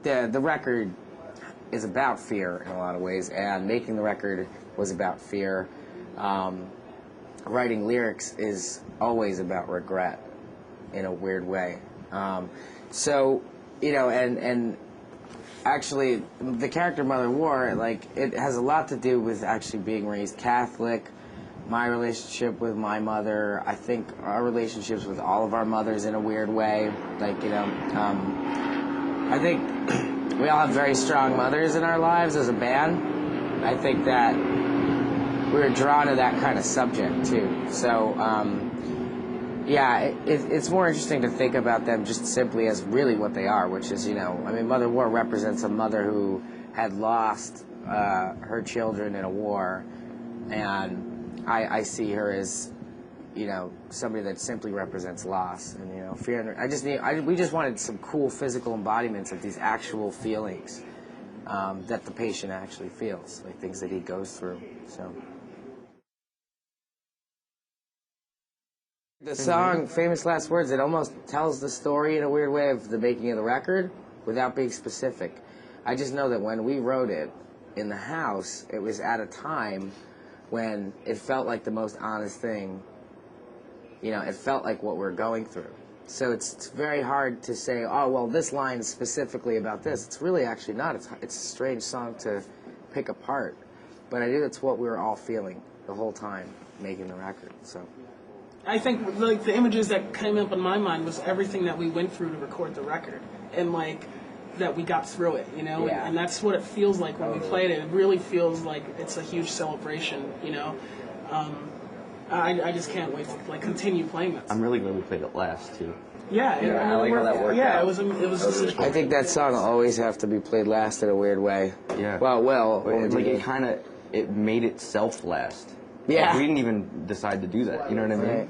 the record is about fear in a lot of ways, and making the record was about fear. Writing lyrics is always about regret in a weird way. So, you know, and actually, the character Mother War, like, it has a lot to do with actually being raised Catholic, my relationship with my mother, I think our relationships with all of our mothers in a weird way. Like, you know, I think we all have very strong mothers in our lives as a band. I think that we were drawn to that kind of subject, too. So, yeah, it's more interesting to think about them just simply as really what they are, which is, you know, I mean, Mother War represents a mother who had lost her children in a war, and I see her as, you know, somebody that simply represents loss and, you know, fear. And we just wanted some cool physical embodiments of these actual feelings that the patient actually feels, like things that he goes through. So. The song, Famous Last Words, it almost tells the story in a weird way of the making of the record without being specific. I just know that when we wrote it in the house, it was at a time when it felt like the most honest thing. You know, it felt like what we're going through. So it's very hard to say, oh, well, this line is specifically about this. It's really actually not. It's a strange song to pick apart. But I knew that's what we were all feeling the whole time making the record, so. I think like the images that came up in my mind was everything that we went through to record the record, and like that we got through it, you know. Yeah. And that's what it feels like when we played it. It really feels like it's a huge celebration, you know. I just can't wait to like continue playing that. I'm really glad we played it last too. Yeah, I like how that worked Yeah, out. it was. I think that song will always have to be played last in a weird way. Yeah. Well, Like it made itself last. Yeah. Like, we didn't even decide to do that. You know what I mean? Right.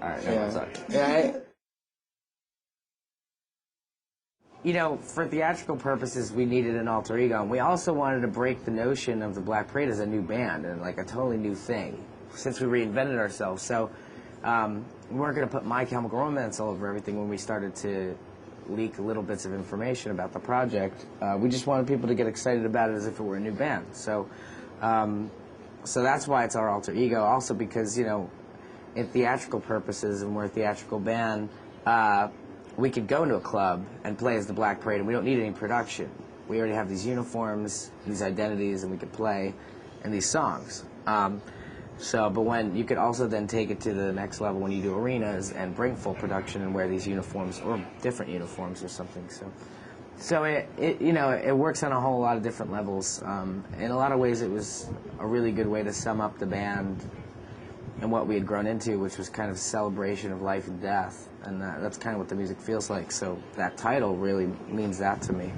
All right, no, sorry. Yeah. You know, for theatrical purposes, we needed an alter ego, and we also wanted to break the notion of the Black Parade as a new band and like a totally new thing, since we reinvented ourselves. So we weren't going to put My Chemical Romance all over everything when we started to leak little bits of information about the project. We just wanted people to get excited about it as if it were a new band. So, so that's why it's our alter ego. Also because, you know, in theatrical purposes, and we're a theatrical band, we could go into a club and play as the Black Parade, and we don't need any production. We already have these uniforms, these identities, and we could play in these songs. But when you could also then take it to the next level when you do arenas and bring full production and wear these uniforms or different uniforms or something. So it you know, it works on a whole lot of different levels. In a lot of ways, it was a really good way to sum up the band and what we had grown into, which was kind of a celebration of life and death, and that's kind of what the music feels like. So that title really means that to me.